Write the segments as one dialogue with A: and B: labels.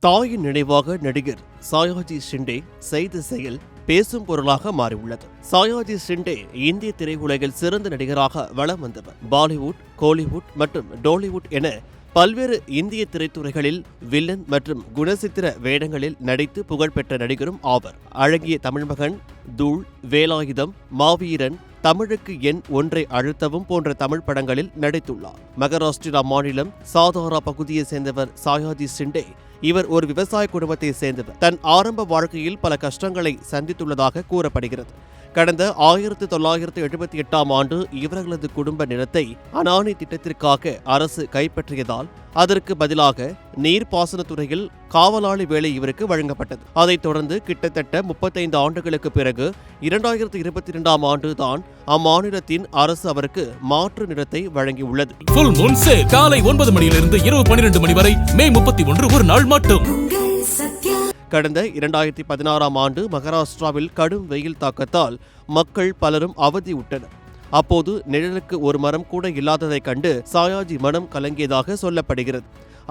A: தாயின் நினைவாக நடிகர் சாயாஜி ஷிண்டே செய்த செயல் பேசும் பொருளாக மாறியுள்ளது. சாயாஜி ஷிண்டே இந்திய திரையுலகில் சிறந்த நடிகராக வலம் வந்தவர். பாலிவுட், கோலிவுட் மற்றும் டோலிவுட் என பல்வேறு இந்திய திரைத்துறைகளில் வில்லன் மற்றும் குணசித்திர வேடங்களில் நடித்து புகழ்பெற்ற நடிகரும் ஆவர். அழகிய தமிழ்மகன், தூள், வேலாயுதம், மாவீரன், தமிழுக்கு எண் ஒன்றை அழுத்தவும் போன்ற தமிழ் படங்களில் நடித்துள்ளார். மகாராஷ்டிரா மாநிலம் சாதாரா பகுதியை சேர்ந்தவர் சாயாஜி ஷிண்டே. இவர் ஒரு விவசாய குடும்பத்தை சேர்ந்தவர். தன் ஆரம்ப வாழ்க்கையில் பல கஷ்டங்களை சந்தித்துள்ளதாக கூறப்படுகிறது. கடந்த 1978ஆம் ஆண்டு இவர்களது குடும்ப நிலத்தை அனானி திட்டத்திற்காக அரசு கைப்பற்றியதால் அதற்கு பதிலாக நீர்ப்பாசனத்துறையில் காவலாளி வேலை இவருக்கு வழங்கப்பட்டது. அதைத் தொடர்ந்து கிட்டத்தட்ட 35 ஆண்டுகளுக்கு பிறகு 2022ஆம் ஆண்டு தான் அம்மாநிலத்தின் அரசு அவருக்கு மாற்று நிலத்தை வழங்கியுள்ளது.
B: காலை 9 மணியிலிருந்து இரவு 12 மணி வரை மே 31 ஒரு நாள் மட்டும்.
A: கடந்த 2016ஆம் ஆண்டு மகாராஷ்டிராவில் கடும் வெயில் தாக்கத்தால் மக்கள் பலரும் அவதியுற்றனர். அப்போது நிழலுக்கு ஒரு மரம் கூட இல்லாததைக் கண்டு சாயாஜி மனம் கலங்கியதாக சொல்லப்படுகிறது.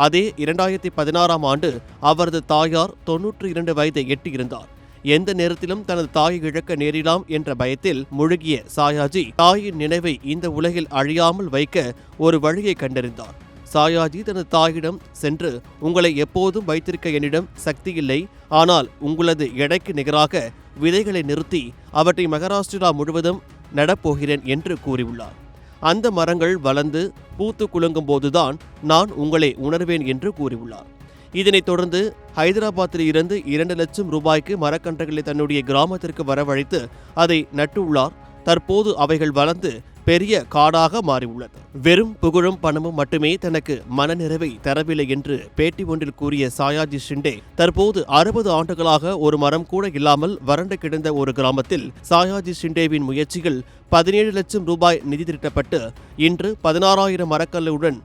A: அதே 2016ஆம் ஆண்டு அவரது தாயார் 92 வயதை எட்டியிருந்தார். எந்த நேரத்திலும் தனது தாயை இழக்க நேரிடலாம் என்ற பயத்தில் முழுகிய சாயாஜி தாயின் நினைவை இந்த உலகில் அழியாமல் வைக்க ஒரு வழியை கண்டறிந்தார். சாயாஜி தனது தாயிடம் சென்று, உங்களை எப்போதும் வைத்திருக்க என்னிடம் சக்தி இல்லை, ஆனால் உங்களது எடைக்கு நிகராக விதைகளை நிறுத்தி அவற்றை மகாராஷ்டிரா முழுவதும் நடப்போகிறேன் என்று கூறியுள்ளார். அந்த மரங்கள் வளர்ந்து பூத்து குலுங்கும் போதுதான் நான் உங்களை உணர்வேன் என்று கூறியுள்ளார். இதனைத் தொடர்ந்து ஹைதராபாத்தில் இருந்து 2 லட்சம் ரூபாய்க்கு மரக்கன்றுகளை தன்னுடைய கிராமத்திற்கு வரவழைத்து அதை நட்டுள்ளார். தற்போது அவைகள் வளர்ந்து பெரிய காடாக மாறியுள்ளது. வெறும் புகழும் பணமும் மட்டுமே தனக்கு மனநிறைவை தரவில்லை என்று பேட்டி ஒன்றில் கூறிய சாயாஜி ஷிண்டே தற்போது 60 ஆண்டுகளாக ஒரு மரம் கூட இல்லாமல் வறண்டு கிடந்த ஒரு கிராமத்தில் சாயாஜி ஷிண்டேவின் முயற்சிகள் 17 லட்சம் ரூபாய் நிதி திரட்டப்பட்டு இன்று 16,000 மரக்கல்லுடன்